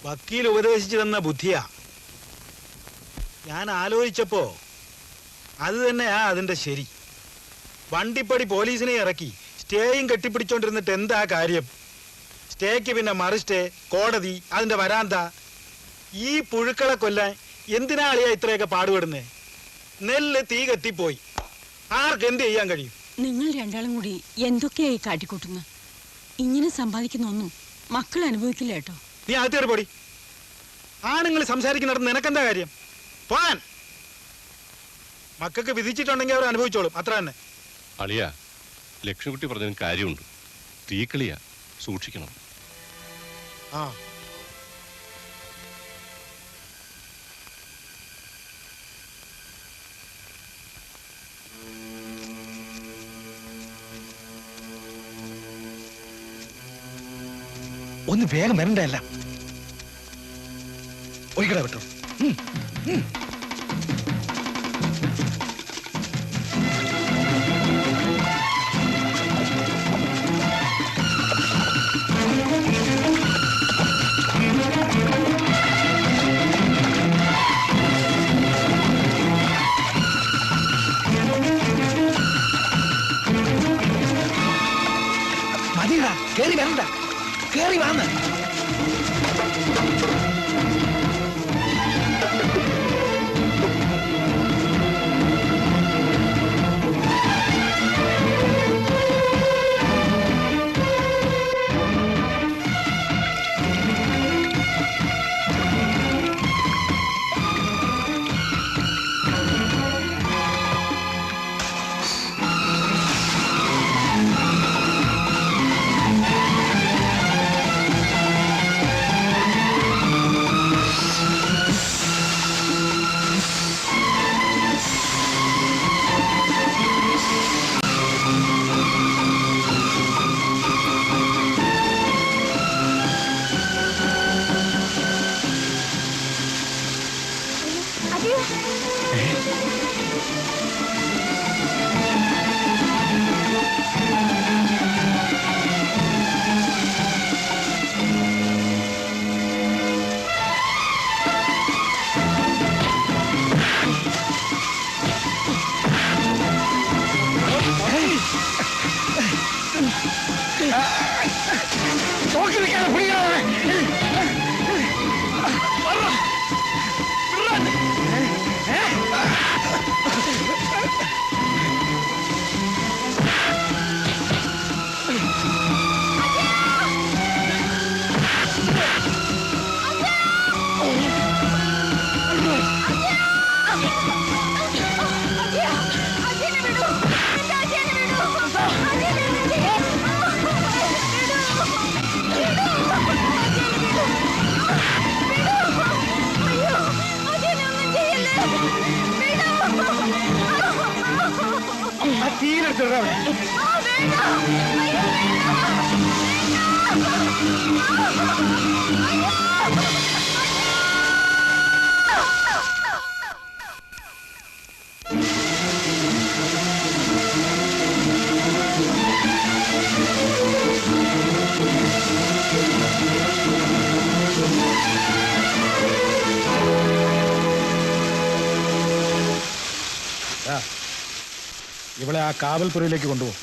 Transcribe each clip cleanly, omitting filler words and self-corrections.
വക്കീൽ ഉപദേശിച്ചു തന്ന ബുദ്ധിയാ. ഞാൻ ആലോചിച്ചപ്പോ അത് തന്നെയാ അതിന്റെ ശരി. വണ്ടിപ്പടി പോലീസിനെ ഇറക്കി സ്റ്റേയും കെട്ടിപ്പിടിച്ചോണ്ടിരുന്നിട്ട് എന്താ കാര്യം? സ്റ്റേക്ക് പിന്നെ മറു സ്റ്റേ, കോടതി, അതിന്റെ വരാന്ത. ഈ പുഴുക്കളെ കൊല്ലാൻ എന്തിനാ അളിയാ ഇത്രയൊക്കെ പാടുപെടുന്നേ? നെല്ല് തീ കത്തിപ്പോയി, ആർക്ക് എന്ത് ചെയ്യാൻ കഴിയും? നിങ്ങൾ രണ്ടാളും കൂടി എന്തൊക്കെയായി കാട്ടിക്കൂട്ടുന്നു? ഇങ്ങനെ സമ്പാദിക്കുന്ന ഒന്നും മക്കൾ അനുഭവിക്കില്ല കേട്ടോ. നീ അകത്തേറി പൊടി. ആണുങ്ങൾ സംസാരിക്കുന്നിടത്ത് നിനക്കെന്താ കാര്യം? പോൻ. മക്കൾക്ക് വിധിച്ചിട്ടുണ്ടെങ്കിൽ അവർ അനുഭവിച്ചോളും, അത്ര തന്നെ. അളിയാ, ലക്ഷ്മിക്കുട്ടി പറഞ്ഞതിന് കാര്യമുണ്ട്. തീക്കളിയാ, സൂക്ഷിക്കണം. ആ, ഒന്ന് വേഗം വരണ്ടല്ല. ഒഴിക്കട വിട്ടോ. മതിടാ, കേറി വരണ്ട, കേറി വാന്ന്. ഇവളെ ആ കാവൽപുരയിലേക്ക് കൊണ്ടുപോകും.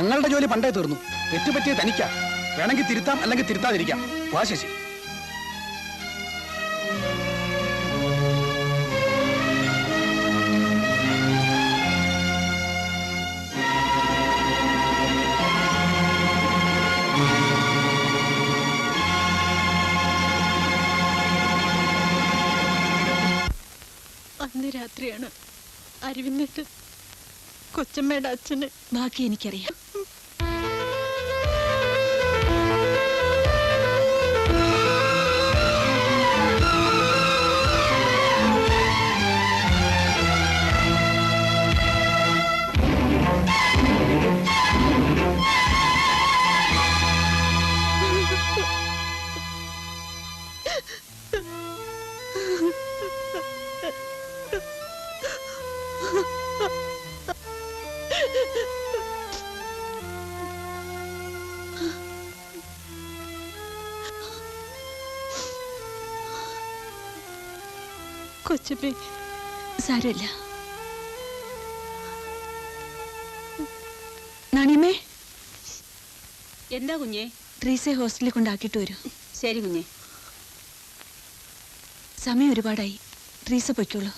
ഞങ്ങളുടെ ജോലി പണ്ടേ തീർന്നു. തെറ്റുപറ്റിയ തനിക്കാ. വേണമെങ്കിൽ തിരുത്താം, അല്ലെങ്കിൽ തിരുത്താതിരിക്കാം. വാ ശശി. അന്ന് രാത്രിയാണ് അരവിന്ദിട്ട് കൊച്ചമ്മയുടെ അച്ഛന്. ബാക്കി എനിക്കറിയാം. കൊച്ചമ്മേ, സാരമില്ല. നാണിയമ്മേ, എന്താ കുഞ്ഞേ? ട്രീസെ ഹോസ്റ്റലിൽ കൊണ്ടാക്കിയിട്ട് വരൂ. ശരി കുഞ്ഞേ. സമയം ഒരുപാടായി. ട്രീസ പൊയ്ക്കോളൂ.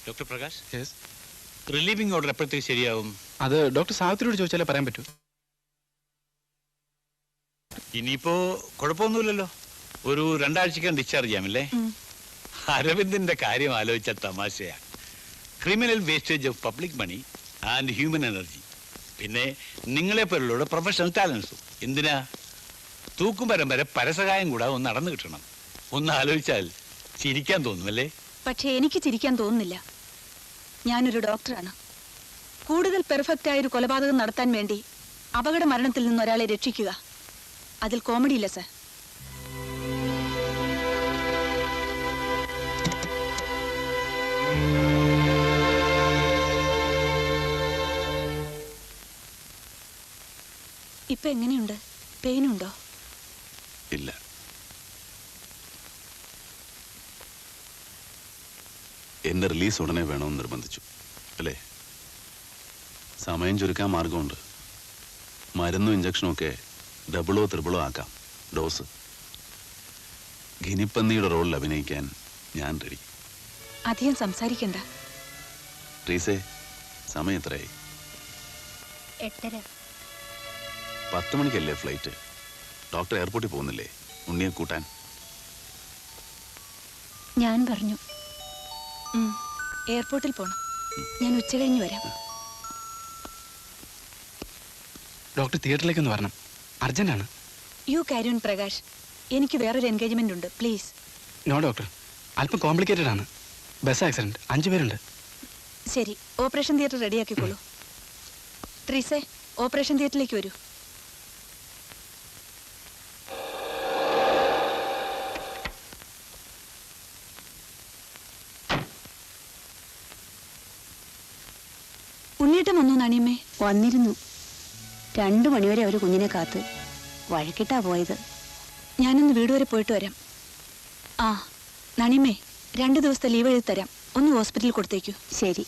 ഡോക്ടർ പ്രകാശ്, റിലീവിംഗ് ഓർഡർ എപ്പോഴത്തേക്ക് ശരിയാവും? അത് ഡോക്ടർ സാവിത്രിയോട് ചോദിച്ചാലേ പറയാൻ പറ്റൂ. ഇനിയിപ്പോ കുഴപ്പമൊന്നുമില്ലല്ലോ. ഒരു 2 ആഴ്ചക്കകം ഡിസ്ചാർജ് ചെയ്യാമല്ലേ? അരവിന്ദിന്റെ കാര്യം ആലോചിച്ച തമാശയാ. Criminal wastage of public money and human energy. പിന്നെ നിങ്ങളെ പോലുള്ള പ്രൊഫഷണൽ ടാലൻസും. എന്തിനാ? തൂക്കുമരം വരെ പരസഹായം കൂടാതെ ഒന്ന് നടന്നു കിട്ടണം. ഒന്ന് ആലോചിച്ചാൽ ചിരിക്കാൻ തോന്നുമല്ലേ? പക്ഷെ എനിക്ക് ചിരിക്കാൻ തോന്നുന്നില്ല. ഞാനൊരു ഡോക്ടറാണ്. കൂടുതൽ പെർഫെക്റ്റ് ആയൊരു കൊലപാതകം നടത്താൻ വേണ്ടി അപകട മരണത്തിൽ നിന്ന് ഒരാളെ രക്ഷിക്കുക, അതിൽ കോമഡി ഇല്ല സർ. ഇപ്പൊ എങ്ങനെയുണ്ട്? പെയിനുണ്ടോ? ഇല്ല. എന്റെ റിലീസ് ഉടനെ വേണമെന്ന് നിർബന്ധിച്ചു അല്ലേ? സമയം ചുരുക്കാൻ മാർഗമുണ്ട്. മരുന്നും ഇഞ്ചക്ഷനും ഒക്കെ ഡബിളോ ത്രിബിളോ ആക്കാം ഡോസ്. ഗിനിപ്പന്നിയുടെ റോളിൽ അഭിനയിക്കാൻ ഞാൻ റെഡി. അധികം സംസാരിക്കണ്ട. ട്രീസേ, സമയം എത്രയായി? 8:30. 10 മണിക്കല്ലേ ഫ്ലൈറ്റ്? ഡോക്ടർ എയർപോർട്ടിൽ പോകുന്നില്ലേ ഉണ്ണിയെ കൂട്ടാൻ? ഞാൻ പറഞ്ഞു എയർപോർട്ടിൽ പോണം. ഞാൻ ഉച്ച കഴിഞ്ഞ് വരാം. ഡോക്ടർ തിയേറ്ററിലേക്ക് ഒന്ന് വരണം, അർജന്റാണ്. യു ക്യാരി ഓൺ പ്രകാശ്, എനിക്ക് വേറൊരു എൻഗേജ്മെന്റ് ഉണ്ട്, പ്ലീസ്. നോ ഡോക്ടർ, അല്പം കോംപ്ലിക്കേറ്റഡ് ആണ്. ബസ് ആക്സിഡന്റ്, 5 പേരുണ്ട്. ശരി, ഓപ്പറേഷൻ തിയേറ്റർ റെഡിയാക്കിക്കോളൂ. ട്രീസേ, ഓപ്പറേഷൻ തിയേറ്ററിലേക്ക് വരൂ. ഉണ്ണീട്ടം വന്നു നണിയമ്മേ? വന്നിരുന്നു. 2 മണിവരെ അവർ കുഞ്ഞിനെ കാത്ത് വഴക്കിട്ടാ പോയത്. ഞാനൊന്ന് വീട് വരെ പോയിട്ട് വരാം. ആ നണിയമ്മേ, 2 ദിവസത്തെ ലീവ് എഴുതി തരാം, ഒന്ന് ഹോസ്പിറ്റലിൽ കൊടുത്തേക്കൂ. ശരി.